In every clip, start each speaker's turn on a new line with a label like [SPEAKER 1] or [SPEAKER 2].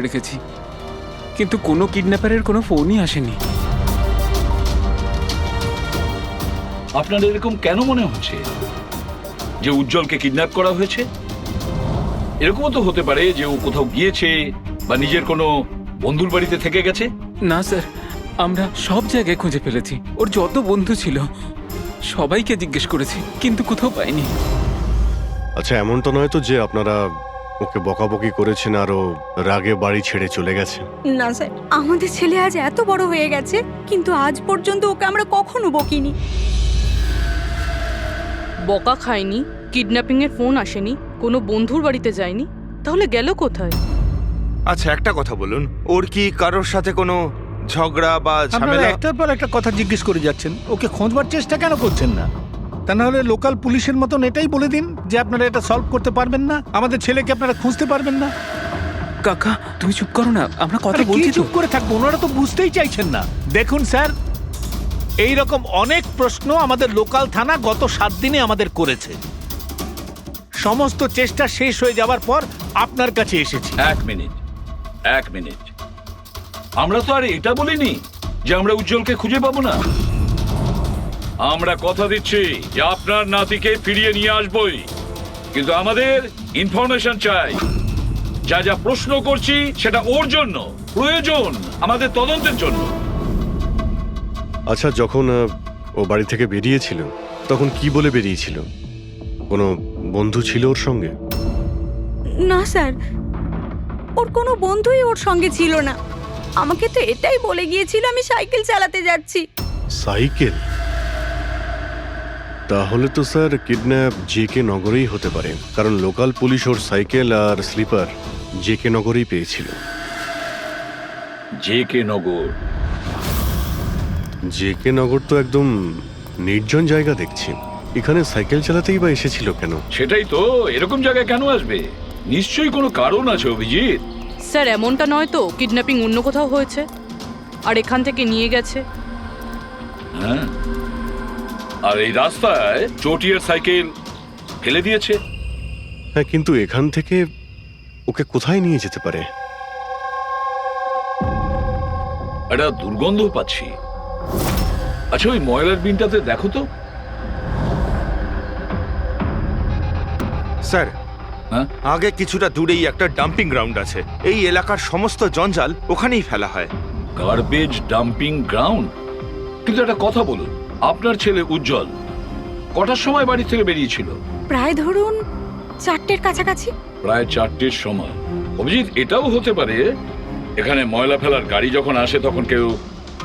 [SPEAKER 1] রেখেছি, কিন্তু কোনো কিডন্যাপারের কোনো ফোনই আসেনি।
[SPEAKER 2] আপনার এরকম কেন মনে হচ্ছে যে উজ্জ্বলকে কিডন্যাপ করা হয়েছে? এরকমও তো হতে পারে যে ও কোথাও গিয়েছে বা নিজের কোনো বন্ধুর বাড়িতে থেকে গেছে।
[SPEAKER 1] না স্যার, আমরা সব জায়গায় খুঁজে ফেলেছি। ওর যত বন্ধু ছিল সবাইকে জিজ্ঞেস করেছি, কিন্তু কোথাও পাইনি।
[SPEAKER 3] আচ্ছা, এমন তো নয় তো যে আপনারা ওকে বকাবকি করেছেন আর ও রাগে বাড়ি ছেড়ে চলে গেছে?
[SPEAKER 4] না স্যার, আমাদের ছেলে আজ এত বড় হয়ে গেছে, কিন্তু আজ পর্যন্ত ওকে আমরা কখনো বকিনি।
[SPEAKER 5] বকা খায়নি, কিডন্যাপিং এর ফোন আসেনি, কোনো বন্ধুর বাড়িতে যায়নি, তাহলে গেল কোথায়?
[SPEAKER 6] আচ্ছা, একটা কথা বলুন, ওর কি কারোর সাথে কোনো ঝগড়া বা
[SPEAKER 7] আপনারা
[SPEAKER 6] ঝামেলা?
[SPEAKER 7] একটার পর একটা কথা জিজ্ঞেস করে যাচ্ছেন, ওকে খোঁজবার চেষ্টা কেন করছেন না? তা নাহলে লোকাল পুলিশের মতন এটাই বলে দিন যে আপনারা এটা সলভ করতে পারবেন না, আমাদের ছেলেকে আপনারা খুঁজতে পারবেন না।
[SPEAKER 1] কাকা তুমি চুপ করো না, আমরা কথা
[SPEAKER 7] আরে কি
[SPEAKER 1] বলছি তো।
[SPEAKER 7] চুপ করে থাকবো? ওনারা তো বুঝতেই চাইছেন না। দেখুন স্যার, এই রকম অনেক প্রশ্ন আমাদের লোকাল থানা গত 7 দিনে আমাদের করেছে। সমস্ত চেষ্টা শেষ হয়ে যাওয়ার পর আপনার কাছে এসেছি।
[SPEAKER 2] এক মিনিট, আমরা তো আর এটা বলিনি যে আমরা উজ্জ্বলকে খুঁজে পাবো না। আমরা কথা দিচ্ছি যে আপনার নাতিকে ফিরিয়ে নিয়ে আসবই, কিন্তু আমাদের ইনফরমেশন চাই। যা যা প্রশ্ন করছি সেটা ওর জন্য প্রয়োজন, আমাদের তদন্তের জন্য।
[SPEAKER 3] আচ্ছা, যখন ও বাড়ি থেকে বেরিয়েছিল তখন কি বলে বেরিয়েছিল? কোনো বন্ধু ছিল ওর সঙ্গে?
[SPEAKER 4] না স্যার, ওর কোনো বন্ধুই ওর সঙ্গে ছিল না। আমাকে তো এটাই বলে গিয়েছিল আমি সাইকেল চালাতে যাচ্ছি।
[SPEAKER 3] সাইকেল? তাহলে তো স্যার কিডন্যাপ জেকে নগরেই হতে পারে, কারণ লোকাল পুলিশ ওর সাইকেল আর স্লিপার জেকে নগরেই পেয়েছিল।
[SPEAKER 2] জেকে নগর?
[SPEAKER 3] জেকে নগর তো একদম নির্জন জায়গা দেখছি, এখানে সাইকেল চালাতেই বা এসেছিল কেন?
[SPEAKER 2] সেটাই তো, এরকম জায়গায় কেন আসবে? নিশ্চয়ই কোনো কারণ আছে অভিজিৎ।
[SPEAKER 5] স্যার, এমনটা নয় তো কিডন্যাপিং অন্য কোথাও হয়েছে আর এখান থেকে নিয়ে গেছে?
[SPEAKER 2] হ্যাঁ, আর এই রাস্তায় চটিয়ার সাইকেল ফেলে দিয়েছে।
[SPEAKER 3] হ্যাঁ, কিন্তু এখান থেকে ওকে কোথায় নিয়ে যেতে পারে?
[SPEAKER 2] একটা দুর্গন্ধ পাচ্ছি। আচ্ছা, ওই ময়লার বিনটাতে দেখো তো।
[SPEAKER 6] স্যার,
[SPEAKER 2] হ্যাঁ,
[SPEAKER 6] আগে কিছুটা দূরেই একটা ডাম্পিং গ্রাউন্ড আছে। এই এলাকার সমস্ত জঞ্জাল ওখানেই ফেলা হয়।
[SPEAKER 2] Garbage dumping ground? কিন্তু একটা কথা বলুন, আপনার ছেলে উজ্জ্বল কটার সময় বাড়ি থেকে বেরিয়েছিল?
[SPEAKER 4] প্রায় ধরুন 4টের কাছাকাছি।
[SPEAKER 2] প্রায় 4টের সময়। অভিজিৎ, এটাও হতে পারে এখানে ময়লা ফেলার গাড়ি যখন আসে তখন কেউ,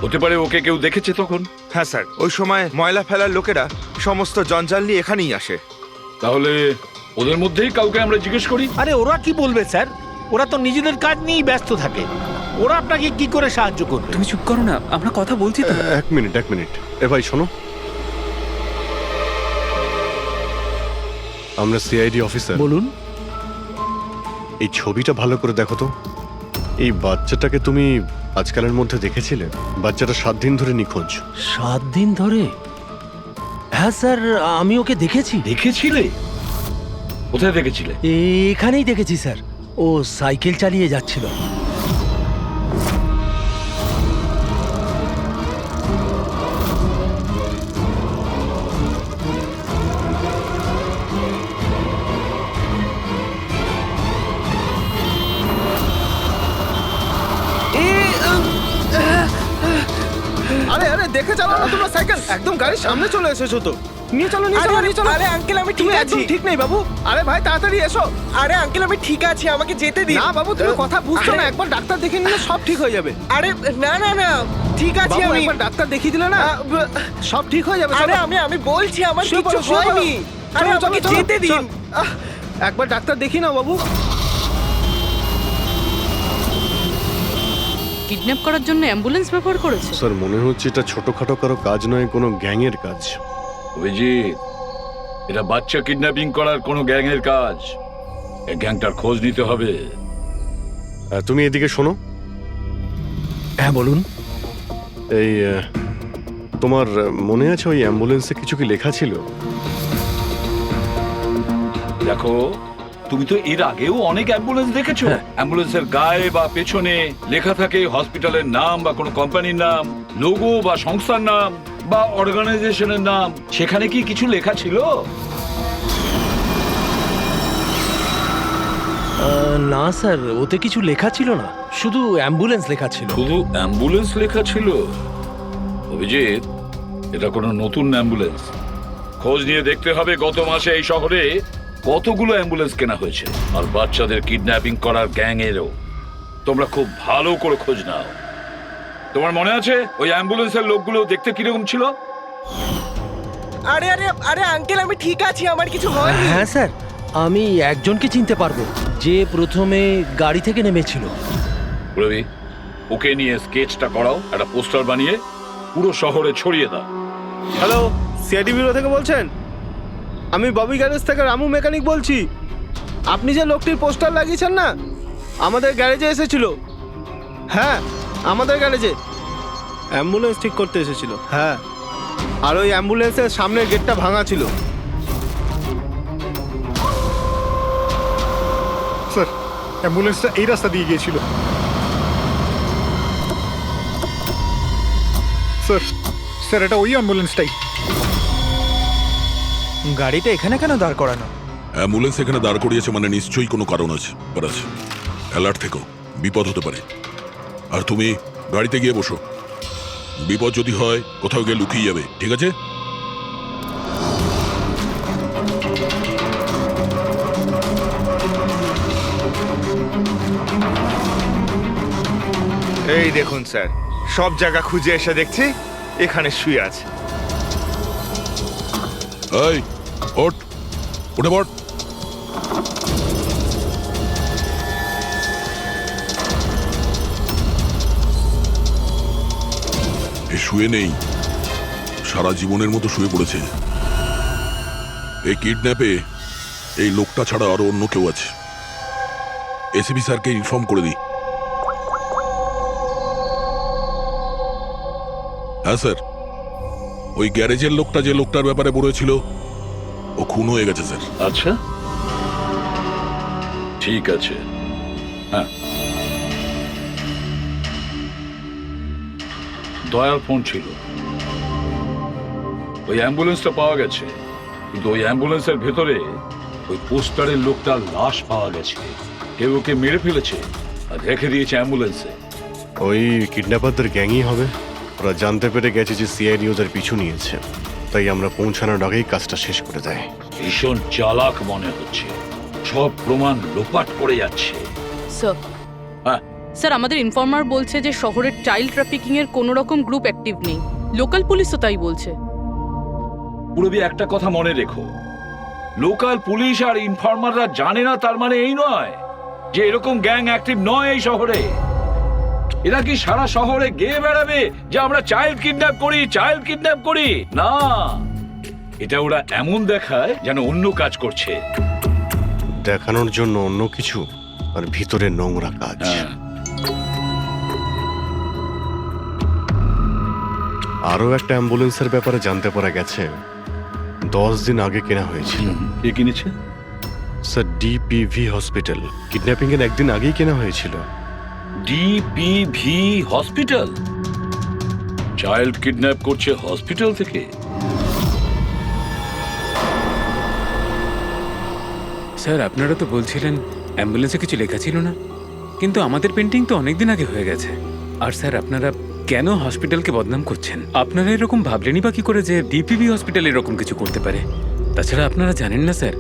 [SPEAKER 2] হতে পারে ওকে কেউ দেখেছে তখন।
[SPEAKER 6] হ্যাঁ স্যার, ওই সময় ময়লা ফেলার লোকেরা সমস্ত জঞ্জাল নিয়ে এখানেই আসে।
[SPEAKER 2] তাহলে ওদের মধ্যেই কাউকে আমরা জিজ্ঞেস করি।
[SPEAKER 7] আরে ওরা কি বলবে স্যার? ওরা তো নিজেদের কাজ নিয়েই ব্যস্ত থাকে। ওরা আপনাকে কি করে সাহায্য করবে?
[SPEAKER 1] তুমি চুপ করো না, আমরা কথা বলছি তো।
[SPEAKER 3] এক মিনিট। এ ভাই শোনো, আমরা সিআইডি অফিসার।
[SPEAKER 7] বলুন।
[SPEAKER 3] এই ছবিটা ভালো করে দেখো তো। এই বাচ্চাটাকে তুমি আজকালের মধ্যে দেখেছিলে? বাচ্চাটা 7 দিন ধরে নিখোঁজ।
[SPEAKER 8] 7 দিন ধরে? হ্যাঁ স্যার, আমি ওকে দেখেছি।
[SPEAKER 2] দেখেছিলে? কোথায় দেখেছিলে?
[SPEAKER 8] এখানেই দেখেছি স্যার, ও সাইকেল চালিয়ে যাচ্ছিল।
[SPEAKER 9] আরে আরে দেখে চালাও না তোমরা সাইকেল, একদম গাড়ির সামনে চলে এসেছো তো। নিয়ে চলো নিয়ে চলো নিয়ে চলো। আরে আঙ্কেল আমি ঠিক আছি। ঠিক নেই বাবু। আরে ভাই তাড়াতাড়ি এসো। আরে আঙ্কেল আমি ঠিক আছি, আমাকে যেতে দিন। না বাবু, তুমি কথা বুঝছো না, একবার ডাক্তার দেখিয়ে নিলে সব ঠিক হয়ে যাবে। আরে না না না, ঠিক আছে আমি একবার ডাক্তার দেখিয়ে দিলে না সব ঠিক হয়ে যাবে। আরে আমি বলছি আমার কিছু হয়নি। আরে আমাকে যেতে দিন। একবার ডাক্তার দেখিয়ে নাও বাবু।
[SPEAKER 5] কিডন্যাপ করার জন্য অ্যাম্বুলেন্স ব্যবহার করেছে?
[SPEAKER 3] স্যার, মনে হচ্ছে এটা ছোটখাটো কারো কাজ নয়, কোনো গ্যাংয়ের কাজ।
[SPEAKER 2] অভিজিৎ, এটা বাচ্চা কিডন্যাপিং করার কোনো গ্যাংয়ের কাজ। এই গ্যাংটার খোঁজ নিতে হবে।
[SPEAKER 3] তুমি এদিকে শোনো।
[SPEAKER 8] হ্যাঁ বলুন।
[SPEAKER 3] এই তোমার মনে আছে ওই অ্যাম্বুলেন্সে কিছু কি লেখা ছিল?
[SPEAKER 2] দেখো, তুমি তো এর আগেও অনেক অ্যাম্বুলেন্স দেখেছো। অ্যাম্বুলেন্সের গায়ে বা পেছনে লেখা থাকে হসপিটালের নাম বা কোনো কোম্পানির নাম, লোগো বা সংস্থার নাম বা অর্গানাইজেশনের নাম। সেখানে কি কিছু লেখা ছিল?
[SPEAKER 8] না স্যার, ওতে কিছু লেখা ছিল না, শুধু অ্যাম্বুলেন্স লেখা ছিল।
[SPEAKER 2] শুধু অ্যাম্বুলেন্স লেখা ছিল? অভিজিৎ, এটা কোনো নতুন অ্যাম্বুলেন্স। খোঁজ নিয়ে দেখতে হবে গত মাসে এই শহরে কতগুলো অ্যাম্বুলেন্স কেনা হয়েছে, আর বাচ্চাদের কিডন্যাপিং করার গ্যাং এরও। তোমরা খুব ভালো করে খোঁজ নাও। তোমার মনে আছে ওই অ্যাম্বুলেন্সের লোকগুলো দেখতে কিরকম ছিল?
[SPEAKER 9] আরে আরে আরে আঙ্কেল, আমি ঠিক আছি, আমার কিছু হয়নি।
[SPEAKER 8] হ্যাঁ স্যার, আমি একজনকে চিনতে পারবো, যে প্রথমে গাড়ি থেকে নেমেছিল।
[SPEAKER 2] রবি, ওকে নিয়ে স্কেচটা করাও, একটা পোস্টার বানিয়ে পুরো শহরে ছড়িয়ে দাও।
[SPEAKER 9] হ্যালো, সিআইডি ব্যুরো থেকে বলছেন? আমি ববি গ্যারেজ থেকে রামু মেকানিক বলছি। আপনি যে লোকটির পোস্টার লাগিয়েছেন না, আমাদের গ্যারেজে এসেছিল। হ্যাঁ, আমাদের গ্যারেজে অ্যাম্বুলেন্স ঠিক করতে এসেছিল। হ্যাঁ, আর ওই অ্যাম্বুলেন্সের সামনের গেটটা ভাঙা ছিল।
[SPEAKER 10] স্যার, অ্যাম্বুলেন্সটা এই রাস্তা দিয়ে গিয়েছিল। স্যার, স্যার এটা ওই অ্যাম্বুলেন্সটাই।
[SPEAKER 9] গাড়িটা এখানে কেন দাঁড় করানো?
[SPEAKER 11] অ্যাম্বুলেন্স এখানে দাঁড় করিয়েছে মানে নিশ্চয়ই কোনো কারণ আছে। পরাজ, অ্যালার্ট থেকো, বিপদ হতে পারে। আর তুমি গাড়িতে গিয়ে বসো, বিপদ যদি হয় কোথাও গিয়ে লুকিয়ে যাবে, ঠিক আছে?
[SPEAKER 6] এই দেখুন স্যার, সব জায়গা খুঁজে এসে দেখছি এখানে শুয়ে আছে।
[SPEAKER 11] এই ওঠ, উঠে পড়। এ শুয়ে নেই, সারা জীবনের মতো শুয়ে পড়েছে। এই কিডন্যাপে এই লোকটা ছাড়া আরো অন্য কেউ আছে। এসিপি স্যারকে ইনফর্ম করে দিই। হ্যাঁ স্যার, ওই গ্যারেজের লোকটা যে লোকটার ব্যাপারে বলেছিল ও খুন হয়ে গেছে স্যার।
[SPEAKER 2] আচ্ছা, ঠিক আছে। হ্যাঁ, দয়ার ফোন ছিল। ওই অ্যাম্বুলেন্সটা পাওয়া গেছে, কিন্তু ওই অ্যাম্বুলেন্সের ভেতরে ওই পোস্টারের লোকটার লাশ পাওয়া গেছে। কেউ ওকে মেরে ফেলেছে আর রেখে দিয়েছে অ্যাম্বুলেন্সে।
[SPEAKER 3] ওই কিডন্যাপারদের গ্যাংই হবে। ওরা জানতে পেরে গেছে যে সিআইডি ওদের পিছু নিয়েছে, তাই আমরা পৌঁছানোর আগেই কাজটা শেষ করে দেয়।
[SPEAKER 2] ভীষণ চালাক মনে হচ্ছে, সব প্রমাণ লোপাট করে যাচ্ছে।
[SPEAKER 5] স্যার,
[SPEAKER 2] হ্যাঁ,
[SPEAKER 5] স্যার আমাদের ইনফর্মার বলছে যে শহরের চাইল্ড ট্রাফিকিং এর কোনো রকম গ্রুপ অ্যাক্টিভ নেই। লোকাল পুলিশও তাই বলছে।
[SPEAKER 2] পুরবি, একটা কথা মনে রেখো, লোকাল পুলিশ আর ইনফর্মাররা জানে না তার মানে এই নয় যে এরকম গ্যাং অ্যাক্টিভ নয় এই শহরে। এরা কি সারা শহরে গেয়ে বেড়াবে যে আমরা চাইল্ড কিডন্যাপ করি, চাইল্ড কিডন্যাপ করি? না, এটা ওরা এমন দেখায় যেন অন্য কাজ করছে।
[SPEAKER 3] দেখানোর জন্য অন্য কিছু, আর ভিতরে নোংরা কাজ।
[SPEAKER 2] হ্যাঁ,
[SPEAKER 3] আরও একটা অ্যাম্বুলেন্সের ব্যাপারে জানতে পারা গেছে 10 দিন আগে কেনা হয়েছিল।
[SPEAKER 2] কে কিনেছে?
[SPEAKER 3] Sir, ডিপিভি hospital. কিডন্যাপিং এর একদিন আগেই কেনা হয়েছিল।
[SPEAKER 2] ডিপিভি হসপিটাল চাইল্ড কিডন্যাপ করছে হসপিটাল থেকে?
[SPEAKER 1] স্যার, আপনারা তো বলছিলেন অ্যাম্বুলেন্সে কিছু লেখা ছিল না, কিন্তু আমাদের পেন্টিং তো অনেকদিন আগে হয়ে গেছে। আর স্যার, আপনারা কেন হসপিটালকে বদনাম করছেন? আপনারা এরকম ভাবলেনই বা কি করে যে ডিপিভি হসপিটাল এরকম কিছু করতে পারে? তাছাড়া আপনারা জানেন না স্যার,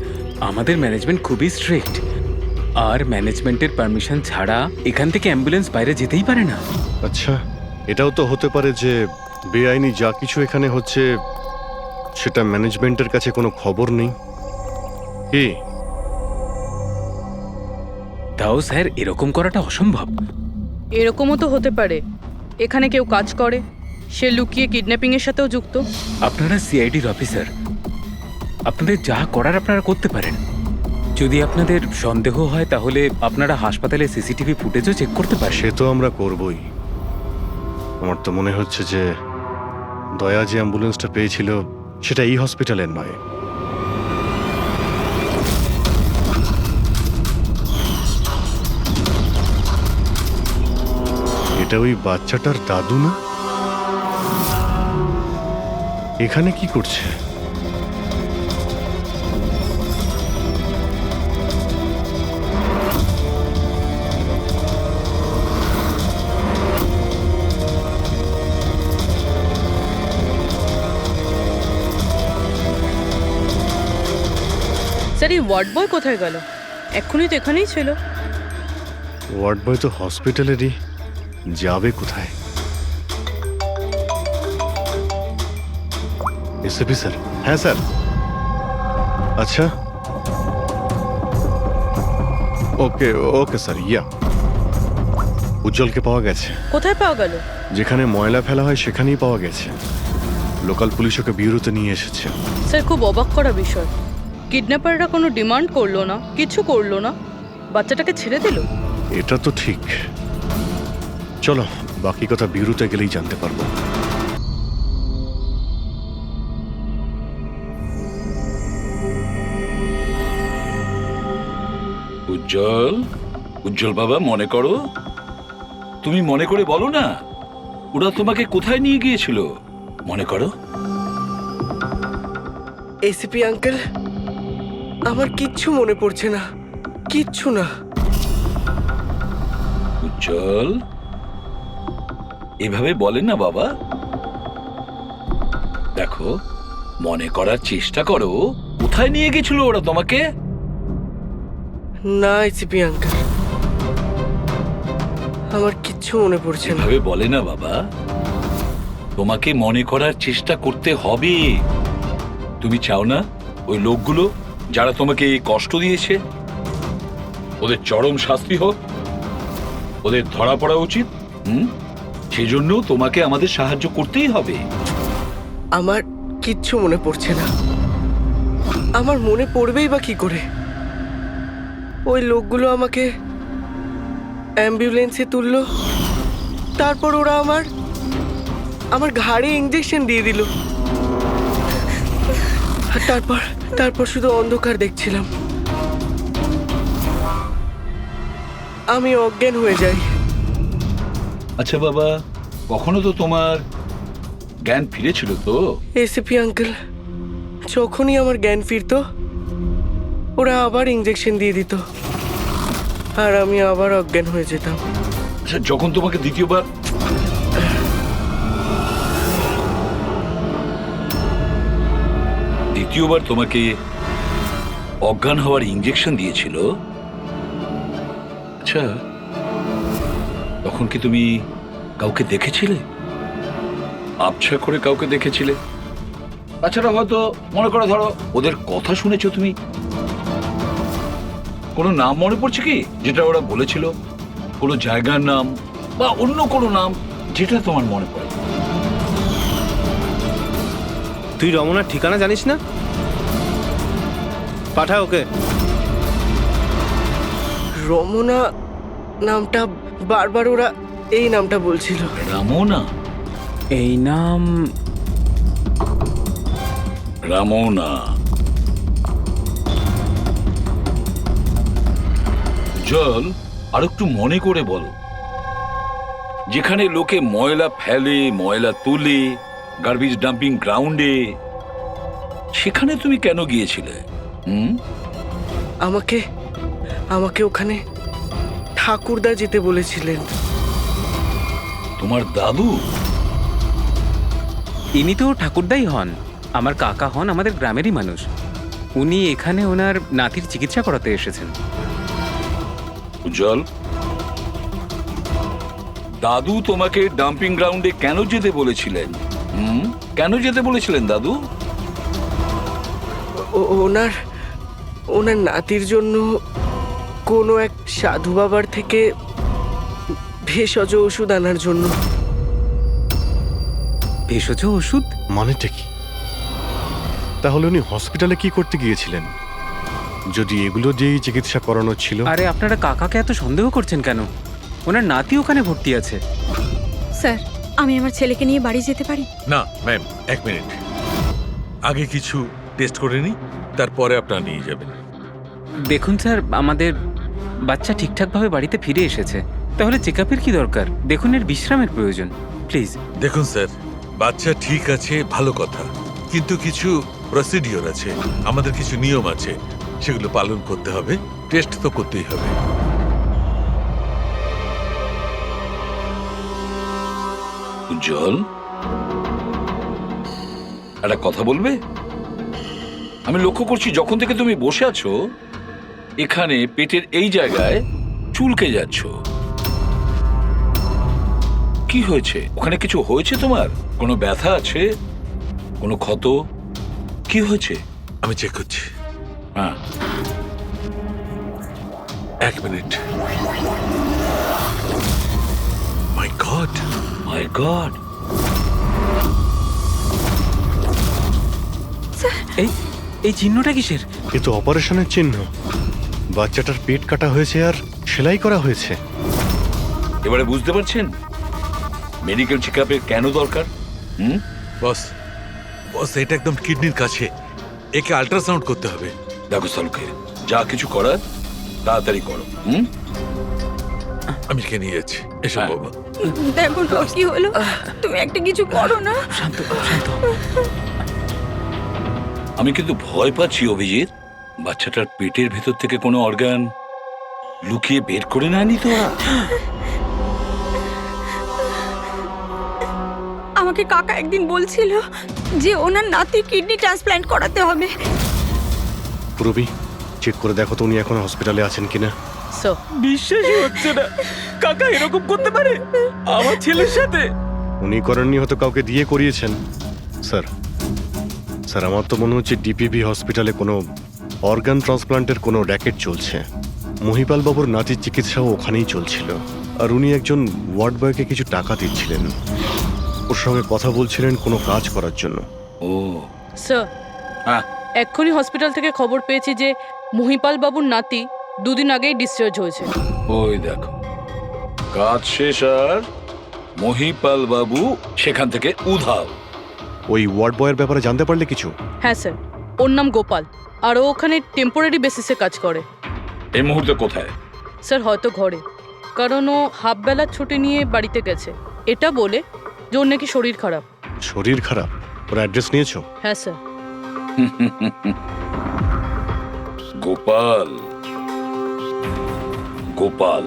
[SPEAKER 1] আমাদের ম্যানেজমেন্ট খুবই স্ট্রিক্ট, আর ম্যানেজমেন্টের পারমিশন ছাড়া এখান থেকে অ্যাম্বুলেন্স বাইরে যেতেই পারে না।
[SPEAKER 3] আচ্ছা, এটাও তো হতে পারে যে বেআইনি যা কিছু এখানে হচ্ছে সেটা ম্যানেজমেন্টের কাছে কোনো খবর নেই। কি?
[SPEAKER 1] তাও স্যার, এরকম করাটা অসম্ভব।
[SPEAKER 5] এরকমও তো হতে পারে এখানে কেউ কাজ করে, সে লুকিয়ে কিডন্যাপিং এর সাথেও যুক্ত।
[SPEAKER 1] আপনারা সিআইডির অফিসার, আপনাদের যা করার আপনারা করতে পারেন। যদি আপনাদের সন্দেহ হয় তাহলে আপনারা হাসপাতালে সিসিটিভি ফুটেজও চেক করতে পারেন।
[SPEAKER 3] সে তো আমরা করবই। আমার তো মনে হচ্ছে যে দয়া যে অ্যাম্বুলেন্সটা পেয়েছিল সেটা এই হসপিটালের নয়। এটা ওই বাচ্চাটার দাদু না? এখানে কি করছে?
[SPEAKER 5] স্যার এই ওয়ার্ড বয় কোথায় গেল? এক্ষুনি তো এখানেই ছিল।
[SPEAKER 3] ওয়ার্ড বয় তো হসপিটালেরই, যাবে কোথায়? SP sir? হ্যাঁ স্যার। আচ্ছা, ওকে ওকে স্যার। ইয়া, উজ্জ্বলকে পাওয়া গেছে।
[SPEAKER 5] কোথায় পাওয়া গেল?
[SPEAKER 3] যেখানে ময়লা ফেলা হয় সেখানেই পাওয়া গেছে। লোকাল পুলিশ ওকে বিউরোতে নিয়ে এসেছে।
[SPEAKER 5] স্যার খুব অবাক করা বিষয়, কিডন্যাপাররা কোনো ডিমান্ড করলো না, কিছু করলো না, বাচ্চাটাকে ছেড়ে দিল।
[SPEAKER 3] এটা তো ঠিক। চলো, বাকি কথা বিউরোতে গেলেই জানতে পারবো।
[SPEAKER 2] উজ্জ্বল, উজ্জ্বল বাবা, মনে করো, তুমি মনে করে বলো না, ওরা তোমাকে কোথায় নিয়ে গিয়েছিল? মনে করো।
[SPEAKER 9] এসিপি আঙ্কেল, আমার কিচ্ছু মনে পড়ছে না, কিচ্ছু না।
[SPEAKER 2] উজ্জ্বল, এভাবে বলেন না বাবা। দেখো, মনে করার চেষ্টা করো, কোথায় নিয়ে গেছিল ওরা তোমাকে?
[SPEAKER 9] না এসিপি আঙ্কেল, আমার কিচ্ছু মনে পড়ছে না।
[SPEAKER 2] এভাবে বলে না বাবা, তোমাকে মনে করার চেষ্টা করতে হবে। তুমি চাও না ওই লোকগুলো যারা তোমাকে এই কষ্ট দিয়েছে ওদের চরম শাস্তি হোক, ওদের ধরা পড়া উচিত? সেই জন্য তোমাকে আমাদের সাহায্য করতেই হবে।
[SPEAKER 9] আমার কিচ্ছু মনে পড়ছে না। আমার মনে পড়বেই বা কি করে? ওই লোকগুলো আমাকে অ্যাম্বুলেন্সে তুললো, তারপর ওরা আমার ঘাড়ে ইঞ্জেকশন দিয়ে দিল। আর তারপর শুধু অন্ধকার দেখছিলাম। আমি অজ্ঞান হয়ে যাই।
[SPEAKER 2] আচ্ছা বাবা, কখনো তো তোমার জ্ঞান ফিরেছিল তো?
[SPEAKER 9] এসিপি আঙ্কেল, যখনই আমার জ্ঞান ফিরতো ওরা আবার ইঞ্জেকশন দিয়ে দিত আর আমি আবার অজ্ঞান হয়ে যেতাম।
[SPEAKER 2] আচ্ছা, যখন তোমাকে দ্বিতীয়বার তোমাকে অজ্ঞান হওয়ার ইঞ্জেকশন দিয়েছিল, আচ্ছা তখন কি তুমি কাউকে দেখেছিলে? আবছা করে কাউকে দেখেছিলে? তাছাড়া হয়তো মনে করো, ধরো ওদের কথা শুনেছো তুমি, কোনো নাম মনে পড়ছে কি যেটা ওরা বলেছিল? কোনো জায়গার নাম বা অন্য কোনো নাম যেটা তোমার মনে পড়ে?
[SPEAKER 12] তুই রমনার ঠিকানা জানিস না? পাঠা ওকে।
[SPEAKER 9] রমনা নামটা বারবার ওরা এই নামটা বলছিল।
[SPEAKER 2] রামনা?
[SPEAKER 1] এই নাম
[SPEAKER 2] রামনা। জল, আর একটু মনে করে বলো, যেখানে লোকে ময়লা ফেলে, ময়লা তুলে, গার্বেজ ডাম্পিং গ্রাউন্ডে, সেখানে তুমি কেন গিয়েছিলে?
[SPEAKER 9] আমাকে ওখানে ঠাকুরদা যেতে বলেছিলেন।
[SPEAKER 2] তোমার দাদু?
[SPEAKER 1] ইনি তো ঠাকুরদাই হন, আমার কাকা হন, আমাদের গ্রামেরই মানুষ। উনি এখানে ওনার নাতির চিকিৎসা করাতে এসেছেন।
[SPEAKER 2] উজ্জ্বল, দাদু তোমাকে ডাম্পিং গ্রাউন্ডে কেন যেতে বলেছিলেন? কেন যেতে বলেছিলেন দাদু?
[SPEAKER 9] ওনার নাতির জন্য কোনো এক সাধু বাবার থেকে ভেষজ ওষুধ আনার জন্য।
[SPEAKER 1] ভেষজ ওষুধ
[SPEAKER 3] মানেটা কি? তাহলে উনি হসপিটালে কি করতে গিয়েছিলেন যদি এগুলো দিয়েই চিকিৎসা করানো ছিল?
[SPEAKER 1] আরে আপনারা কাকাকে এত সন্দেহ করছেন কেন? ওনার নাতি ওখানে ভর্তি আছে।
[SPEAKER 4] স্যার, আমি আমার ছেলেকে নিয়ে বাড়ি যেতে পারি?
[SPEAKER 13] না ম্যাম, এক মিনিট, আগে কিছু টেস্ট করে নি, তারপরে আপনারা নিয়ে যাবেন।
[SPEAKER 1] দেখুন স্যার, আমাদের বাচ্চা ঠিকঠাকভাবে বাড়িতে ফিরে এসেছে। তাহলে চেক আপের কি দরকার? দেখুন, এর বিশ্রামের প্রয়োজন। প্লিজ।
[SPEAKER 13] দেখুন স্যার, বাচ্চা ঠিক আছে, ভালো কথা, কিন্তু কিছু প্রসিডিওর আছে, আমাদের কিছু নিয়ম আছে, সেগুলো পালন করতে হবে। টেস্ট তো করতেই হবে।
[SPEAKER 2] উজ্জ্বল, একটা কথা বলবে? আমি লক্ষ্য করছি যখন থেকে তুমি বসে আছো এখানে পেটের এই জায়গায় চুলকে যাচ্ছ। কি হয়েছে? ওখানে কিছু হয়েছে তোমার? কোনো ব্যথা আছে? কোনো ক্ষত? কি হয়েছে?
[SPEAKER 13] আমি চেক করছি।
[SPEAKER 2] হ্যাঁ,
[SPEAKER 13] 1 মিনিট। মাই গড,
[SPEAKER 2] মাই গড।
[SPEAKER 1] এই চিহ্নটা কিসের?
[SPEAKER 3] এ তো অপারেশনের চিহ্ন। বাচ্চাটার পেট কাটা হয়েছে আর সেলাই করা হয়েছে।
[SPEAKER 2] এবারে বুঝতে পারছেন মেডিকেল চেক আপের কেন দরকার?
[SPEAKER 13] বস, বস, এটা একদম কিডনির কাছে, একে আল্ট্রাসাউন্ড করতে হবে।
[SPEAKER 2] দেখো সালুকে, যা কিছু করার তাড়াতাড়ি করো।
[SPEAKER 13] আমি কে নিয়ে যাচ্ছি। এসব বাবা।
[SPEAKER 4] দেখো না কি হলো, তুমি একটা কিছু করো না।
[SPEAKER 1] শান্ত, শান্ত।
[SPEAKER 2] আমি কিন্তু ভয় পাচ্ছি অভিজিৎ, বাচ্চাটার পেটের ভেতর থেকে কোনো অর্গান লুকিয়ে বের করে নেয়নি তো ওরা?
[SPEAKER 4] আমাকে কাকা একদিন বলছিল যে ওনার নাতি কিডনি ট্রান্সপ্ল্যান্ট করাতে হবে।
[SPEAKER 3] পুরবি, চেক করে দেখো তো উনি এখন হসপিটালে আছেন কিনা।
[SPEAKER 5] স্যার,
[SPEAKER 1] বিশ্বাসই হচ্ছে না, কাকা এরকম করতে পারে আমার ছেলের সাথে।
[SPEAKER 3] উনি করেননি, হয়তো কাউকে দিয়ে করিয়েছেন। স্যার, স্যার, আমার তো মনে হচ্ছে ডিপিবি হসপিটালে কোনো অর্গান ট্রান্সপ্লান্টের কোনো র্যাকেট চলছে। মহিপাল বাবুর নাতির চিকিৎসাও ওখানেই চলছিল, আর উনি একজন ওয়ার্ড বয়কে কিছু টাকা দিচ্ছিলেন, ওর সঙ্গে কথা বলছিলেন কোনো কাজ করার জন্য।
[SPEAKER 2] ও
[SPEAKER 5] স্যার,
[SPEAKER 2] হ্যাঁ,
[SPEAKER 5] এক্ষুনি হসপিটাল থেকে খবর পেয়েছি যে মহিপাল বাবুর নাতি 2 দিন আগেই ডিসচার্জ হয়েছে।
[SPEAKER 2] ওই দেখো, কাজ শেষ আর মহিপাল বাবু সেখান থেকে উধাও।
[SPEAKER 3] ওই ওয়ার্ড বয়ের ব্যাপারে জানতে পারলে কিছু?
[SPEAKER 5] হ্যাঁ স্যার, ওর নাম গোপাল, আর ও ওখানে টেম্পোরারি বেসিসে কাজ করে।
[SPEAKER 2] এই মুহূর্তে কোথায়?
[SPEAKER 5] স্যার, হয়তো ঘরে, কারণ ও হাফ বেলার ছুটি নিয়ে বাড়িতে গেছে, এটা বলে যে ওর নাকি শরীর খারাপ।
[SPEAKER 3] শরীর খারাপ? ওর অ্যাড্রেস নিয়েছো?
[SPEAKER 5] হ্যাঁ স্যার।
[SPEAKER 2] গোপাল, গোপাল।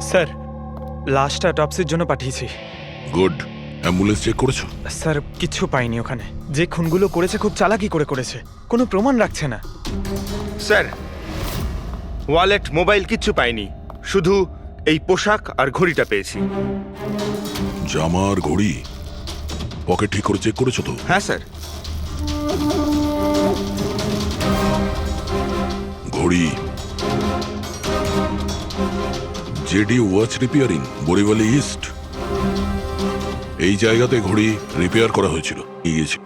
[SPEAKER 9] স্যার, লাশটা অটপসির জন্য পাঠিয়েছি।
[SPEAKER 11] গুড। অ্যাম্বুলেন্স চেক করেছো?
[SPEAKER 9] স্যার, কিচ্ছু পাইনি ওখানে। যে খুনগুলো করেছে খুব চালাকি করে করেছে, কোনো প্রমাণ রাখছে না।
[SPEAKER 6] স্যার, ওয়ালেট, মোবাইল কিচ্ছু পাইনি, শুধু এই পোশাক আর ঘড়িটা পেয়েছি।
[SPEAKER 11] জামা আর ঘড়ি পকেট ঠিক করে চেক করেছো তো?
[SPEAKER 6] হ্যাঁ স্যার।
[SPEAKER 11] ঘড়ি জেডি ওয়াচ রিপেয়ারিং, বরিওয়ালি ইস্ট, এই জায়গাতে ঘড়ি রিপেয়ার করা হয়েছিল।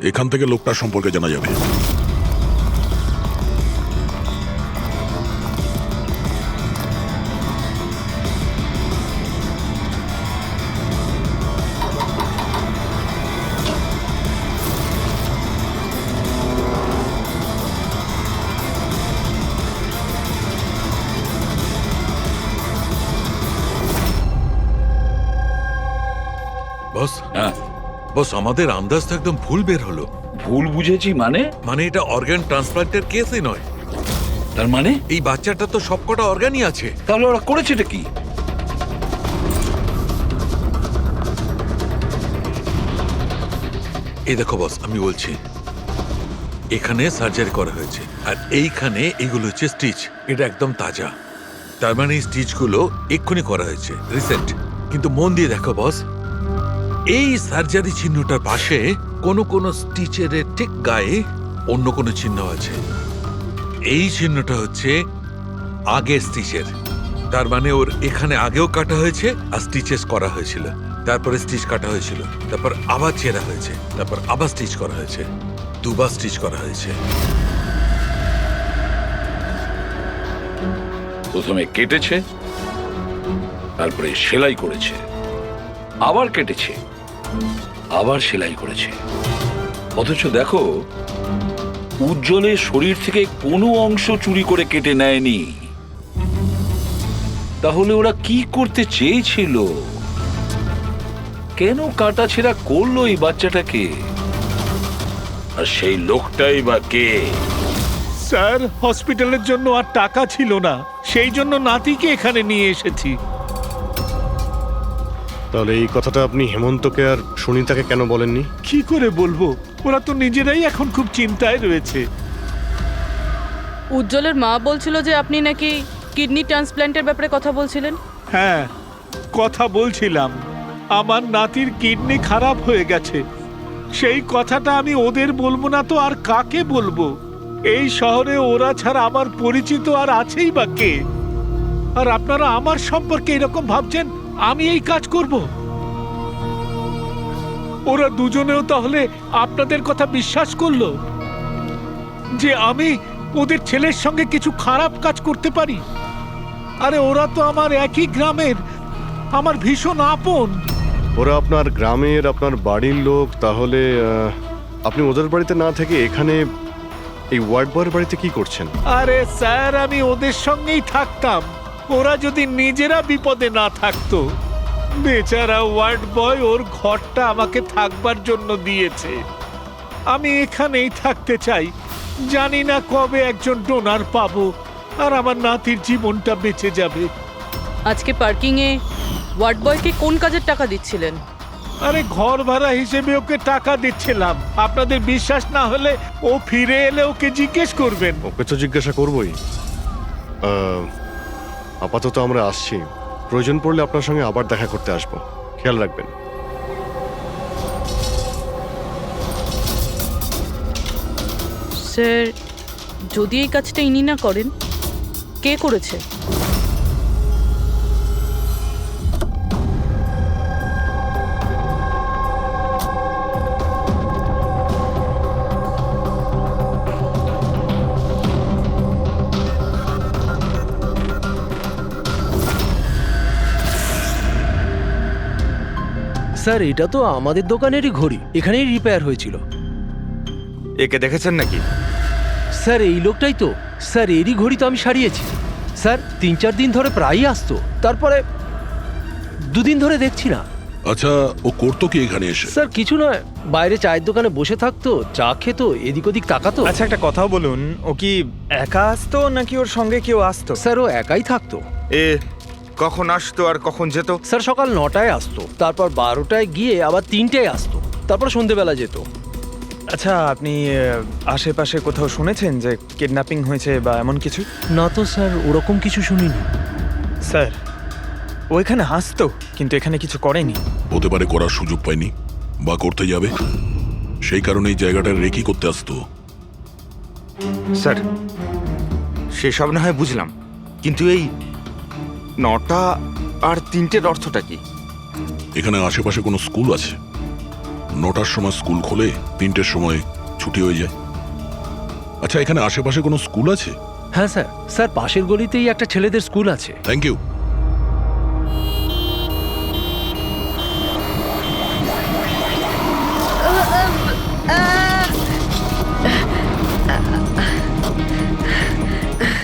[SPEAKER 11] এখান থেকে লোকটার সম্পর্কে জানা যাবে।
[SPEAKER 13] বস,
[SPEAKER 2] হ্যাঁ,
[SPEAKER 13] বস, আমাদের আন্দাজ তো একদম ভুল বের হলো।
[SPEAKER 2] ভুল বুঝেছি মানে?
[SPEAKER 13] মানে এটা অর্গান ট্রান্সপ্লান্টের কেসই নয়।
[SPEAKER 2] তার মানে
[SPEAKER 13] এই বাচ্চাটা তো সবকটা অর্গানই আছে।
[SPEAKER 2] তাহলে ওরা করেছেটা কি?
[SPEAKER 13] এই দেখো বস, আমি বলছি, এখানে সার্জারি করা হয়েছে, আর এইখানে এইগুলো হচ্ছে স্টিচ। এটা একদম তাজা, তার মানে এই স্টিচগুলো এক্ষুনি করা হয়েছে, রিসেন্ট। কিন্তু মন দিয়ে দেখো বস, এই সার্জারি চিহ্নটার পাশে কোনো কোনো স্টিচের ঠিক গায়ে অন্য কোনো চিহ্ন আছে। এই চিহ্নটা হচ্ছে আগের স্টিচের, তার মানে ওর এখানে আগেও কাটা হয়েছে আর স্টিচেস করা হয়েছিল, তারপরে স্টিচ কাটা হয়েছিল, তারপর আবার চেরা হয়েছে, তারপর আবার স্টিচ করা হয়েছে, 2 বার স্টিচ করা হয়েছে।
[SPEAKER 2] প্রথমে কেটেছে, তারপরে সেলাই করেছে, আবার কেটেছে, আবার সেলাই করেছে। অথচ দেখো উজ্জ্বলের শরীর থেকে কোনো অংশ চুরি করে কেটে নেয়নি। তাহলে ওরা কি করতে চেয়েছিল? কেন কাটাছেঁড়া করলো এই বাচ্চাটাকে? আর সেই লোকটাই বা কে?
[SPEAKER 7] স্যার, হসপিটালের জন্য আর টাকা ছিল না, সেই জন্য নাতিকে এখানে নিয়ে এসেছি।
[SPEAKER 3] তাহলে এই কথাটা আপনি হেমন্তকে আর সুনিতাকে কেন বলেননি?
[SPEAKER 7] কি করে বলবো? ওরা তো নিজেরাই এখন খুব চিন্তায় রয়েছে।
[SPEAKER 5] উজ্জ্বলের মা বলছিল যে আপনি নাকি কিডনি ট্রান্সপ্ল্যান্টের ব্যাপারে কথা বলছিলেন।
[SPEAKER 7] হ্যাঁ, কথা বলছিলাম। আমার নাতির কিডনি খারাপ হয়ে গেছে। সেই কথাটা আমি ওদের বলবো না তো আর কাকে বলবো? এই শহরে ওরা ছাড়া আমার পরিচিত আর আছেই বা কে? আর আপনারা আমার সম্পর্কে এরকম ভাবছেন আমি এই কাজ করব? ওরা দুজনেও তাহলে আপনাদের কথা বিশ্বাস করলো যে আমি ওদের ছেলের সঙ্গে কিছু খারাপ কাজ করতে পারি? আরে ওরা তো আমার একই গ্রামের, আমার ভীষণ আপন।
[SPEAKER 3] ওরা আপনার গ্রামের, আপনার বাড়ির লোক, তাহলে আপনি ওদের বাড়িতে না থেকে এখানে এই ওয়ার্ড বয়ের বাড়িতে কি করছেন?
[SPEAKER 7] আরে স্যার, আমি ওদের সঙ্গেই থাকতাম, ওরা যদি নিজেরা বিপদে না থাকতো। বেচারা ওয়ার্ড বয় ওর ঘরটা আমাকে থাকবার জন্য দিয়েছে। আমি এখানেই থাকতে চাই। জানি না কবে একজন ডোনার পাবো আর আমার নাতির জীবনটা বেঁচে যাবে।
[SPEAKER 5] আজকে পার্কিংয়ে ওয়ার্ড বয়কে কোন কাজের টাকা দিচ্ছিলেন?
[SPEAKER 7] আরে ঘর ভাড়া হিসেবে ওকে টাকা দিচ্ছিলাম। আপনাদের বিশ্বাস না হলে ও ফিরে এলে ওকে জিজ্ঞেস করবেন।
[SPEAKER 3] ওকে তো জিজ্ঞাসা করবই। আপাতত আমরা আসছি, প্রয়োজন পড়লে আপনার সঙ্গে আবার দেখা করতে আসবো, খেয়াল রাখবেন।
[SPEAKER 5] স্যার, যদি এই কাজটা ইনি না করেন, কে করেছে?
[SPEAKER 8] স্যার, এটা তো আমাদের দোকানেরই ঘড়ি, এখানেই রিপেয়ার হয়েছিল।
[SPEAKER 6] একে দেখেছেন নাকি?
[SPEAKER 8] স্যার, এই লোকটাই তো। স্যার, এরই ঘড়ি তো আমি সারিয়েছি। স্যার, 3-4 দিন ধরে প্রায়ই আসতো, তারপরে 2 দিন ধরে দেখছি না।
[SPEAKER 11] আচ্ছা, ও করতো কি এখানে এসে?
[SPEAKER 8] স্যার, কিছু নয়, বাইরে চায়ের দোকানে বসে থাকতো, চা খেতো, এদিক ওদিক তাকাতো।
[SPEAKER 9] আচ্ছা, একটা কথাও বলুন, ও কি একা আসতো নাকি ওর সঙ্গে কেউ আসতো?
[SPEAKER 8] স্যার, ও একাই থাকতো।
[SPEAKER 6] কখন আসতো আর কখন যেত?
[SPEAKER 8] স্যার, সকাল 9টায় আসতো, তারপর 12টায় গিয়ে আবার 3টায় আসতো, তারপর সন্ধেবেলা যেত।
[SPEAKER 9] আচ্ছা, আপনি আশেপাশে কোথাও শুনেছেন যে কিডন্যাপিং হয়েছে বা এমন কিছু?
[SPEAKER 8] না তো স্যার, ওরকম কিছু শুনিনি।
[SPEAKER 9] স্যার, ও এখানে আসতো কিন্তু এখানে কিছু করেনি।
[SPEAKER 11] হতে পারে করার সুযোগ পায়নি বা করতে যাবে, সেই কারণে এই জায়গাটা রেকি করতে আসতো।
[SPEAKER 6] স্যার, সেসব না হয় বুঝলাম, কিন্তু এই 9টা আর 3টের অর্থটা কি?
[SPEAKER 11] এখানে আশেপাশে কোনো স্কুল আছে? 9টার সময় স্কুল খোলে, 3টের সময় ছুটি হয়ে যায়। আচ্ছা, এখানে আশেপাশে কোনো স্কুল আছে?
[SPEAKER 8] হ্যাঁ স্যার, স্যার পাশের গলিতেই একটা ছেলেদের স্কুল আছে।
[SPEAKER 11] Thank you.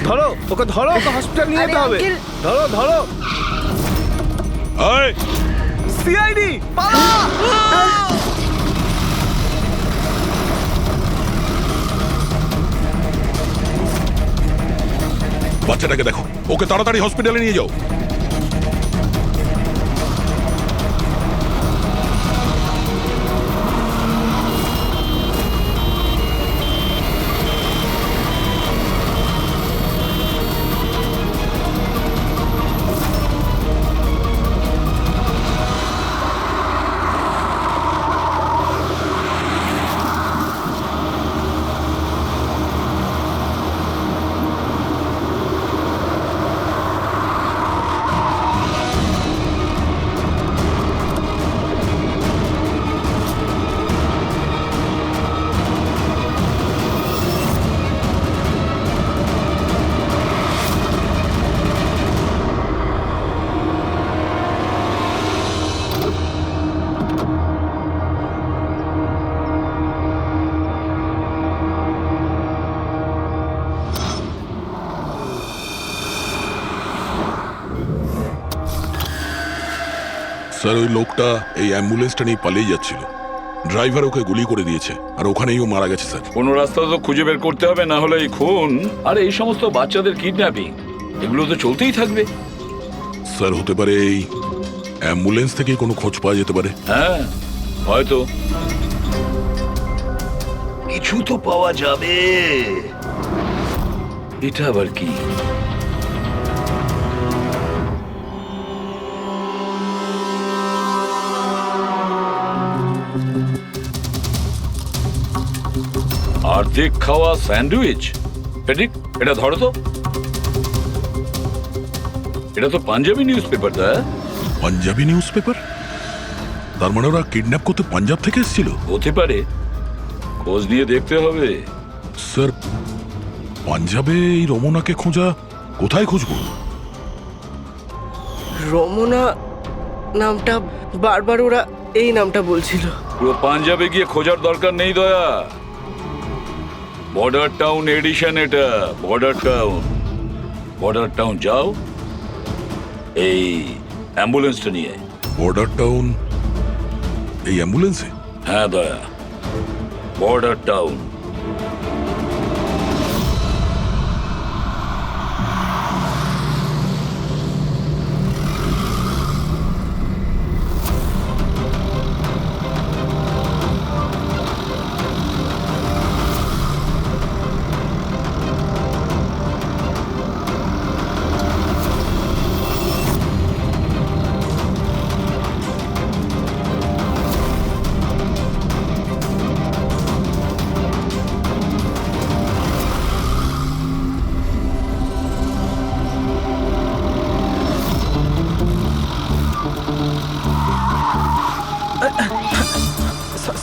[SPEAKER 9] ধরো ওকে, ধরো ওকে, হসপিটাল নিয়ে যেতে হবে। ধরো ধরো।
[SPEAKER 11] এই,
[SPEAKER 9] সিআইডি পালা!
[SPEAKER 11] বাচ্চাটাকে দেখো, ওকে তাড়াতাড়ি হসপিটালে নিয়ে যাও। স্যার ওই লোকটা এই অ্যাম্বুলেন্সটা নিয়ে পালিয়ে যাচ্ছিল। ড্রাইভার ওকে গুলি করে দিয়েছে আর ওখানেই ও মারা গেছে স্যার।
[SPEAKER 2] কোনো রাস্তা তো খুঁজে বের করতে হবে, না হলে এই খুন আর এই সমস্ত বাচ্চাদের কিডন্যাপিং এগুলো তো চলতেই থাকবে।
[SPEAKER 11] স্যার হতে পারে এই অ্যাম্বুলেন্স থেকে কোনো খোঁজ পাওয়া যেতে পারে।
[SPEAKER 2] হ্যাঁ হয়তো কিছু তো পাওয়া যাবে। এটা আবার কি? অর্ধেক খাওয়া স্যান্ডউইচ। পেডিক, এটা ধরো তো। এটা তো Punjabi newspaper.
[SPEAKER 11] Punjabi newspaper? তার মানে ওরা কিডন্যাপ করতে পাঞ্জাব থেকে এসেছিল?
[SPEAKER 2] হতে পারে, খোঁজ নিয়ে দেখতে হবে।
[SPEAKER 11] স্যার পাঞ্জাবে এই রমনাকে খোঁজা, কোথায় খুঁজবো?
[SPEAKER 9] রমনা নামটা বারবার ওরা এই নামটা বলছিল।
[SPEAKER 2] পুরো পাঞ্জাবে গিয়ে খোঁজার দরকার নেই দয়া। বর্ডার টাউন এডিশন এটা, বর্ডার টাউন। বর্ডার টাউন যাও, এই অ্যাম্বুলেন্সটা নিয়ে।
[SPEAKER 11] বর্ডার টাউন এই অ্যাম্বুলেন্সে?
[SPEAKER 2] হ্যাঁ Daya, border town.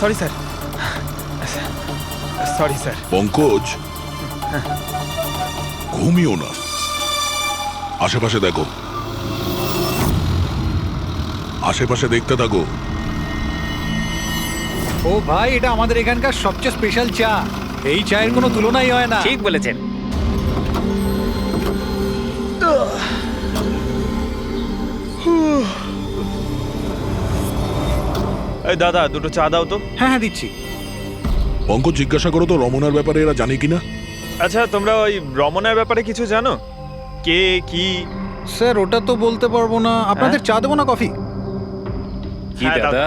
[SPEAKER 9] Sorry sir, sorry sir.
[SPEAKER 11] Pankaj, ঘুমিও না, আশেপাশে দেখো, আশেপাশে দেখতে থাকো।
[SPEAKER 10] ও ভাই, এটা আমাদের এখানকার সবচেয়ে স্পেশাল চা। এই চায়ের কোনো তুলনাই হয় না।
[SPEAKER 1] ঠিক বলেছেন।
[SPEAKER 9] এই দাদা, দুটো চা দাও তো।
[SPEAKER 10] হ্যাঁ হ্যাঁ দিচ্ছি।
[SPEAKER 11] পঙ্কজ, জিজ্ঞাসা করো তো রমনার ব্যাপারে এরা জানে কিনা।
[SPEAKER 14] আচ্ছা, তোমরা ওই রমনার ব্যাপারে কিছু জানো? কে কি?
[SPEAKER 10] স্যার ওটা তো বলতে পারবো না। আপনাদের চা দেবো না কফি?
[SPEAKER 1] কি দাদা?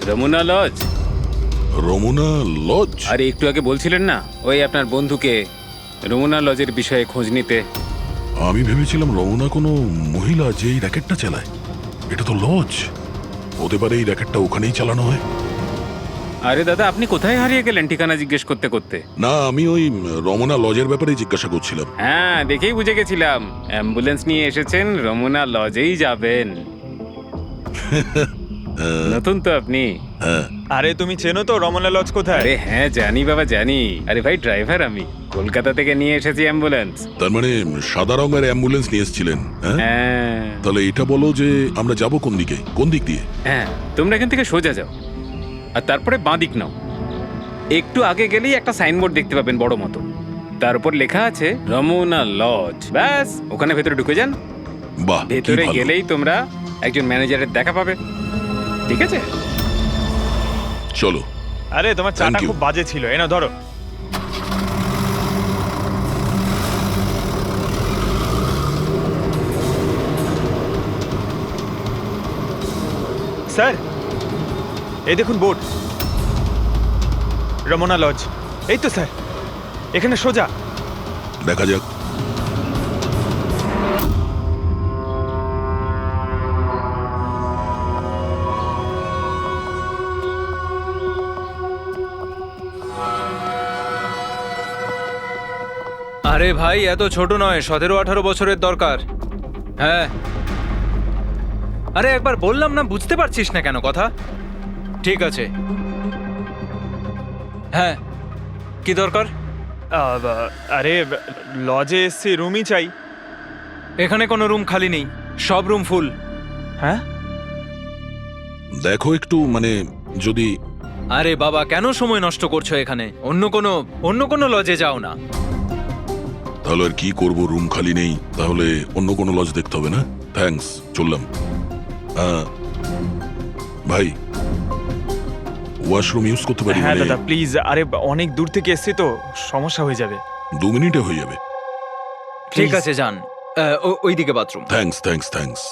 [SPEAKER 1] রমনা লজ?
[SPEAKER 11] রমনা লজ?
[SPEAKER 1] আরে একটু আগে বলছিলেন না ওই আপনার বন্ধুকে রমনা লজের বিষয়ে খোঁজ নিতে।
[SPEAKER 11] আমি ভেবেছিলাম রমনা কোনো মহিলা যে এই র্যাকেটটা চালায়। এটা তো লজ, হতে পারে এই র্যাকেটটা ওখানেই চালানো হয়।
[SPEAKER 1] আরে দাদা, আপনি কোথায় হারিয়ে গেলেন ঠিকানা জিজ্ঞেস করতে করতে?
[SPEAKER 11] না, আমি ওই রমনা লজের ব্যাপারে জিজ্ঞাসা করছিলাম।
[SPEAKER 1] হ্যাঁ, দেখেই বুঝে গেছিলাম অ্যাম্বুলেন্স নিয়ে এসেছেন, রমনা লজেই যাবেন। নতুন তো আপনি?
[SPEAKER 14] আরে তুমি চেনো তো রমনা লজ কোথায়?
[SPEAKER 1] আরে হ্যাঁ জানি বাবা, জানি। আরে ভাই, ড্রাইভার আমি, কলকাতা থেকে নিয়ে এসেছি অ্যাম্বুলেন্স।
[SPEAKER 11] তার মানে সাদা রঙের অ্যাম্বুলেন্স নিয়ে এসেছিলেন?
[SPEAKER 1] হ্যাঁ।
[SPEAKER 11] তাহলে এটা বলো যে আমরা যাব কোন দিকে, কোন দিক দিয়ে?
[SPEAKER 1] হ্যাঁ, তোমরা এখান থেকে সোজা যাও আর তারপরে বাঁ দিক নাও। একটু আগে গেলেই একটা সাইনবোর্ড দেখতে পাবেন বড় মতো, তার উপর লেখা আছে রমনা লজ। ব্যাস, ওখানে ভেতরে ঢুকে যান।
[SPEAKER 11] বাহ,
[SPEAKER 1] ভেতরে গেলেই তোমরা একজন ম্যানেজারের দেখা পাবে। ঠিক আছে,
[SPEAKER 11] চলো।
[SPEAKER 14] আরে তোমার চাটা খুব বাজে ছিল, এনা ধরো। স্যার, এই দেখুন বোর্ড, রমনা লজ। এই তো স্যার, এখানে সোজা।
[SPEAKER 11] দেখা যাক।
[SPEAKER 8] আরে ভাই, এত ছোট নয়, 17-18 বছরের দরকার। হ্যাঁ, আরে একবার বললাম না, বুঝতে পারছিস না কেন কথা? ঠিক আছে, হ্যাঁ, কি দরকার?
[SPEAKER 14] আরে লজে এসছি, রুমই চাই।
[SPEAKER 8] এখানে কোনো রুম খালি নেই, সব রুম ফুল।
[SPEAKER 14] হ্যাঁ,
[SPEAKER 11] দেখো একটু, মানে যদি...
[SPEAKER 8] আরে বাবা, কেন সময় নষ্ট করছো এখানে? অন্য কোনো লজে যাও না।
[SPEAKER 11] তাহলে আর কি করবো, রুম খালি নেই, তাহলে অন্য কোনো লজ দেখতে হবে না? থ্যাঙ্কস, চললাম। ভাই ওয়াশরুম ইউজ করতে পারি?
[SPEAKER 14] হ্যাঁ
[SPEAKER 11] মানে
[SPEAKER 14] দাদা প্লিজ, আরে অনেক দূর থেকে এসছি তো, সমস্যা হয়ে যাবে।
[SPEAKER 11] 2 মিনিটে হয়ে যাবে।
[SPEAKER 8] ঠিক আছে যান, ওইদিকে বাথরুম।
[SPEAKER 11] Thanks thanks thanks.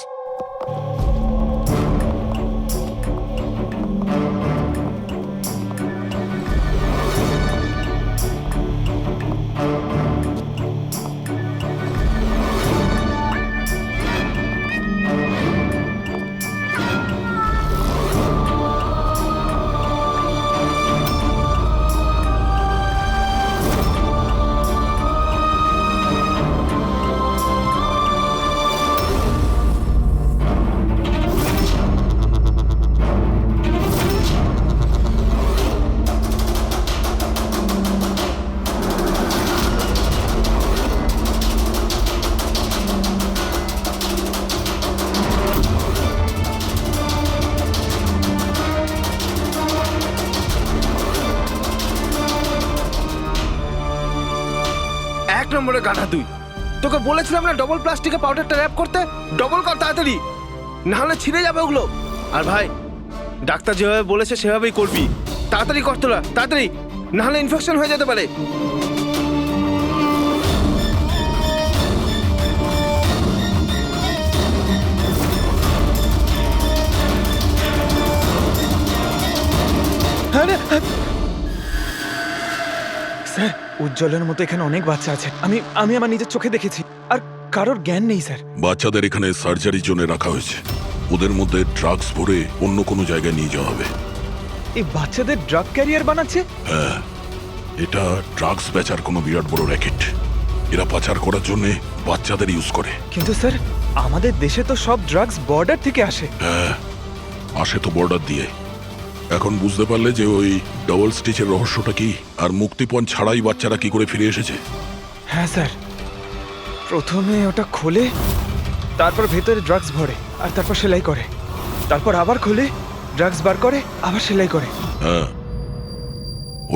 [SPEAKER 9] এক নম্বরে গাধা তুই। তোকে বলেছিলাম না ডবল প্লাস্টিকে পাউডারটা র্যাপ করতে। ডবল কর তাড়াতাড়ি, না হলে ছিঁড়ে যাবে ওগুলো। আর ভাই, ডাক্তার যেভাবে বলেছে সেভাবেই করবি। তাড়াতাড়ি কর তোরা, তাড়াতাড়ি, না হলে ইনফেকশন হয়ে যেতে পারে।
[SPEAKER 14] স্যার, উজ্জ্বলের মতো এখানে অনেক বাচ্চা আছে, আমি আমার নিজের চোখে দেখেছি, আর কারোর জ্ঞান নেই স্যার।
[SPEAKER 11] বাচ্চাদের এখানে সার্জারির জন্য রাখা হয়েছে। ওদের মধ্যে ড্রাগস ভরে অন্য কোনো জায়গায় নিয়ে যাওয়া হবে।
[SPEAKER 14] এই বাচ্চাদের ড্রাগ ক্যারিয়ার বানাচ্ছে?
[SPEAKER 11] হ্যাঁ, এটা ড্রাগস বেচার কোনো বিরাট বড় র্যাকেট। এরা পাচার করার জন্য বাচ্চাদের ইউজ করে।
[SPEAKER 14] কিন্তু স্যার, আমাদের দেশে তো সব ড্রাগস বর্ডার থেকে আসে।
[SPEAKER 11] হ্যাঁ, আসে তো বর্ডার দিয়ে। এখন বুঝতে পারলে যে ওই ডবল স্টিচের রহস্যটা কি, আর মুক্তিপণ ছাড়াই বাচ্চারা কি করে ফিরে এসেছে?
[SPEAKER 14] হ্যাঁ স্যার, প্রথমে ওটা খোলে, তারপর ভেতরে ড্রাগস ভরে, আর তারপর সেলাই করে, তারপর আবার খোলে, ড্রাগস বার করে, আবার সেলাই করে।
[SPEAKER 11] হ্যাঁ,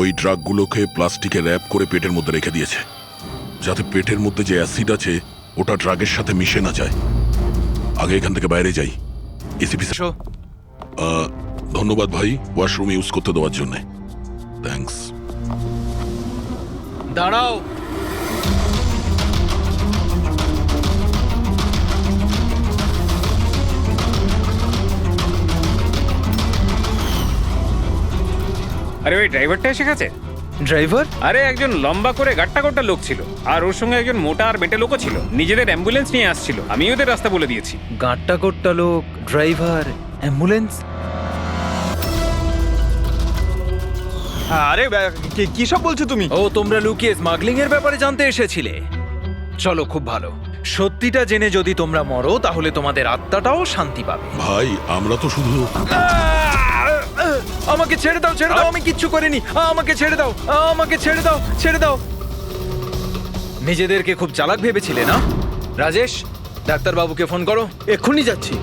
[SPEAKER 11] ওই ড্রাগগুলোকে প্লাস্টিকে র্যাপ করে পেটের মধ্যে রেখে দিয়েছে, যাতে পেটের মধ্যে যে অ্যাসিড আছে ওটা ড্রাগের সাথে মিশে না যায়। আগে এখান থেকে বাইরে যাই। এসিপি ধন্যবাদ ভাই, ওয়াশরুম ইউজ করতে দেওয়ার জন্য। থ্যাঙ্কস।
[SPEAKER 8] দাঁড়াও,
[SPEAKER 1] আরে ওই ড্রাইভারটা এসে গেছে।
[SPEAKER 14] ড্রাইভার?
[SPEAKER 1] আরে একজন লম্বা করে গাট্টা গোট্টা লোক ছিল, আর ওর সঙ্গে একজন মোটা আর বেটে লোকও ছিল। নিজেদের অ্যাম্বুলেন্স নিয়ে আসছিল, আমি ওদের রাস্তা বলে দিয়েছি।
[SPEAKER 8] গাঁটটা কোট্টা লোক, ড্রাইভার, অ্যাম্বুলেন্স।
[SPEAKER 14] আরে কি সব বলছো তুমি?
[SPEAKER 8] ও, তোমরা লুকিয়ে স্মাগলিং এর ব্যাপারে জানতে এসেছিলে। চলো, খুব ভালো। সত্যিটা জেনে যদি তোমরা মরো, তাহলে তোমাদের আত্মাটাও শান্তি পাবে।
[SPEAKER 11] ভাই, আমরা তো শুধু...
[SPEAKER 8] আমাকে ছেড়ে দাও, ছেড়ে দাও, আমি কিচ্ছু করিনি। আমাকে ছেড়ে দাও, আমাকে ছেড়ে দাও, ছেড়ে দাও। নিজেদেরকে খুব চালাক ভেবেছিলে না? রাজেশ, ডাক্তারবাবুকে ফোন করো।
[SPEAKER 9] এক্ষুনি যাচ্ছি।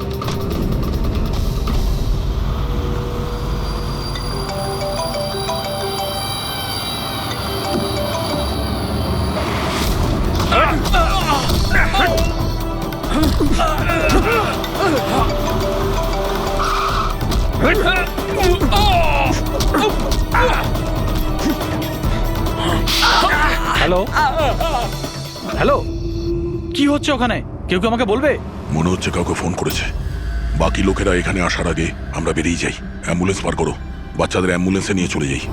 [SPEAKER 10] হ্যালো হ্যালো, কি হচ্ছে ওখানে? কেউ কি আমাকে বলবে?
[SPEAKER 11] মনে হচ্ছে কাউকে ফোন করেছে। বাকি লোকেরা এখানে আসার আগে আমরা বেরিয়ে যাই। অ্যাম্বুলেন্স পার করো, বাচ্চাদের অ্যাম্বুলেন্সে নিয়ে চলে যাই।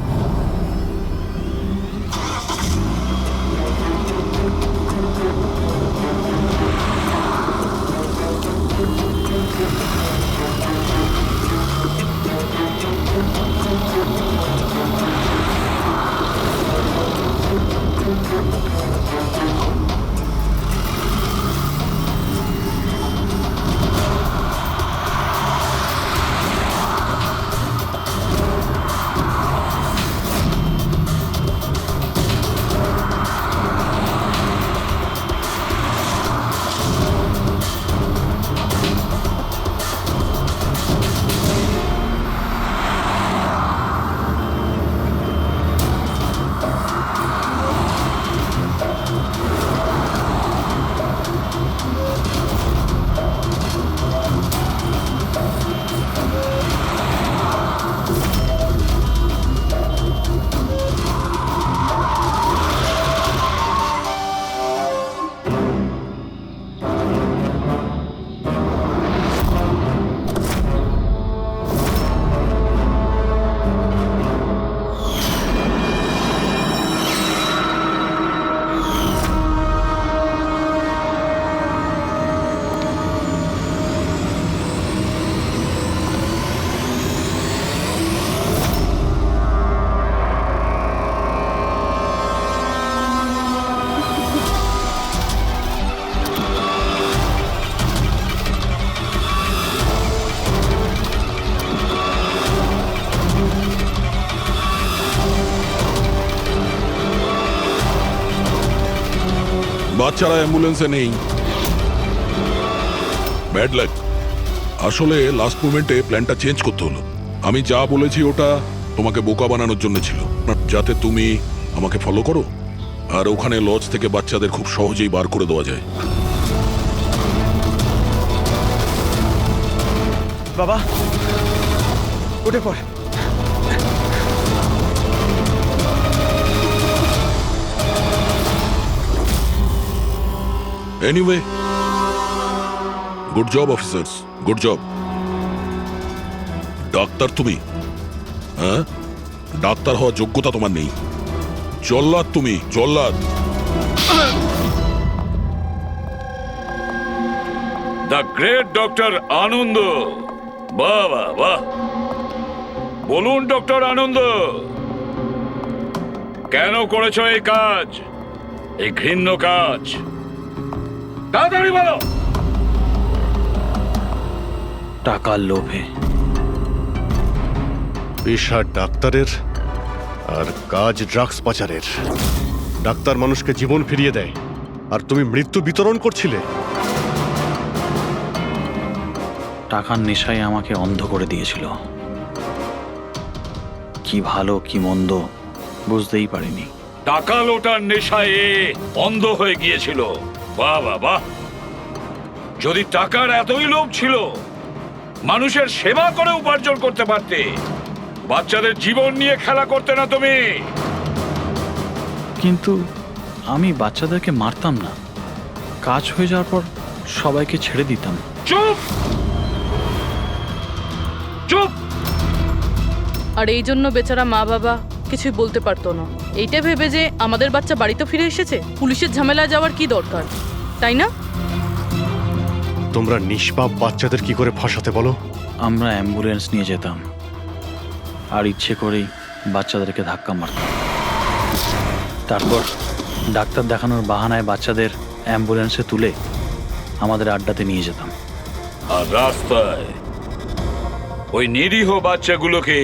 [SPEAKER 11] বাচ্চারা অ্যাম্বুলেন্সে নেই। Bad luck. আসলে লাস্ট মোমেন্টে প্ল্যানটা চেঞ্জ করতে হলো। আমি যা বলেছি ওটা তোমাকে বোকা বানানোর জন্য ছিল, যাতে তুমি আমাকে ফলো করো আর ওখানে লজ থেকে বাচ্চাদের খুব সহজেই বার করে দেওয়া যায়।
[SPEAKER 14] বাবা উঠে পড়।
[SPEAKER 11] Anyway, good job officers, good job. Doctor তুমি? হ্যাঁ, ডাক্তার হওয়ার যোগ্যতা তোমার নেই। জল্লাদ তুমি, জল্লাদ।
[SPEAKER 2] দ্য গ্রেট ডক্টর আনন্দ। বাহ বাহ বাহ। বলুন ডক্টর আনন্দ, কেন করেছো এই কাজ, এই ঘৃণ্য কাজ? তাড়াতাড়ি বলো।
[SPEAKER 12] টাকার লোভে।
[SPEAKER 3] পেশা ডাক্তারের আর কাজ ড্রাগস পাচারের। ডাক্তার মানুষকে জীবন ফিরিয়ে দেয় আর তুমি মৃত্যু বিতরণ করছিলে।
[SPEAKER 12] টাকার নেশায় আমাকে অন্ধ করে দিয়েছিল। কি ভালো কি মন্দ বুঝতেই পারিনি।
[SPEAKER 2] টাকা লোটার নেশায় এ অন্ধ হয়ে গিয়েছিল। বাহ বাহ বাহ। যদি টাকার এতই লোভ ছিল, মানুষের সেবা করে উপার্জন করতে পারতে। বাচ্চাদের জীবন নিয়ে খেলা করতে না তুমি।
[SPEAKER 12] কিন্তু আমি বাচ্চাদেরকে মারতাম না, কাজ হয়ে যাওয়ার পর সবাইকে ছেড়ে দিতাম।
[SPEAKER 2] চুপ চুপ।
[SPEAKER 5] আর এই জন্য বেচারা মা বাবা কিছুই বলতে পারতো না। এইটা ভেবে যে আমাদের বাচ্চা বাড়িতে ফিরে এসেছে, পুলিশের ঝামেলায় যাওয়ার কি দরকার, তাই না?
[SPEAKER 3] তোমরা নিষ্পাপ বাচ্চাদের কি করে ফাঁসাতে বলো?
[SPEAKER 12] আমরা অ্যাম্বুলেন্স নিয়ে যেতাম আর ইচ্ছে করেই বাচ্চাদেরকে ধাক্কা মারতাম। তারপর ডাক্তার দেখানোর বাহানায় বাচ্চাদের অ্যাম্বুলেন্সে তুলে আমাদের আড্ডাতে নিয়ে যেতাম।
[SPEAKER 2] আর রাস্তায় ওই নিরীহ বাচ্চাগুলোকে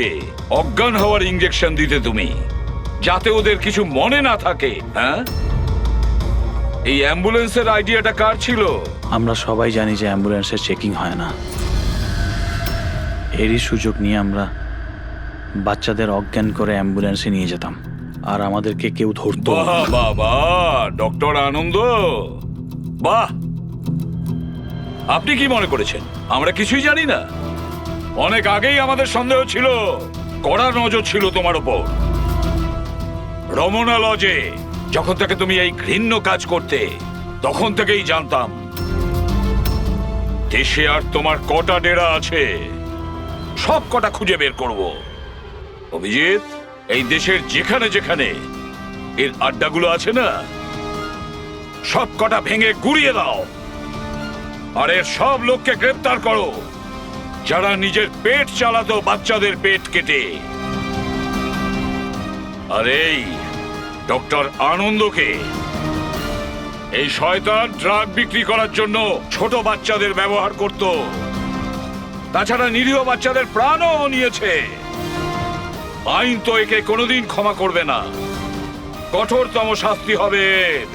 [SPEAKER 2] অজ্ঞান হওয়ার ইঞ্জেকশন দিতে তুমি, যাতে ওদের কিছু মনে না থাকে। হ্যাঁ, এই অ্যাম্বুলেন্সের আইডিয়াটা কার ছিল?
[SPEAKER 12] আমরা সবাই জানি যে অ্যাম্বুলেন্সের চেকিং হয় না। এরই সুযোগ নিয়ে আমরা বাচ্চাদের অজ্ঞান করে অ্যাম্বুলেন্সে নিয়ে যেতাম আর আমাদেরকে কেউ ধরতো।
[SPEAKER 2] বাহ বাহ বাহ ডক্টর আনন্দ, বাহ। আপনি কি মনে করেছেন আমরা কিছুই জানি না? অনেক আগেই আমাদের সন্দেহ ছিল, কড়া নজর ছিল তোমার ওপর। রমনা লজে যখন থেকে তুমি এই ঘৃণ্য কাজ করতে, তখন থেকেই জানতাম দেশে আর তোমার কটা ডেরা আছে সব কটা খুঁজে বের করব। অভিজিৎ, এই দেশের যেখানে যেখানে এর আড্ডাগুলো আছে না, সব কটা ভেঙে গুড়িয়ে দাও। আর এর সব লোককে গ্রেফতার করো যারা নিজের পেট চালাতো বাচ্চাদের পেট কেটে। আর এই ডক্টর আনন্দকে, এই শয়তান ড্রাগ বিক্রি করার জন্য ছোট বাচ্চাদের ব্যবহার করত। তাছাড়া নিরীহ বাচ্চাদের প্রাণও নিয়েছে। আইন তো একে কোনোদিন ক্ষমা করবে না। কঠোরতম শাস্তি হবে এর।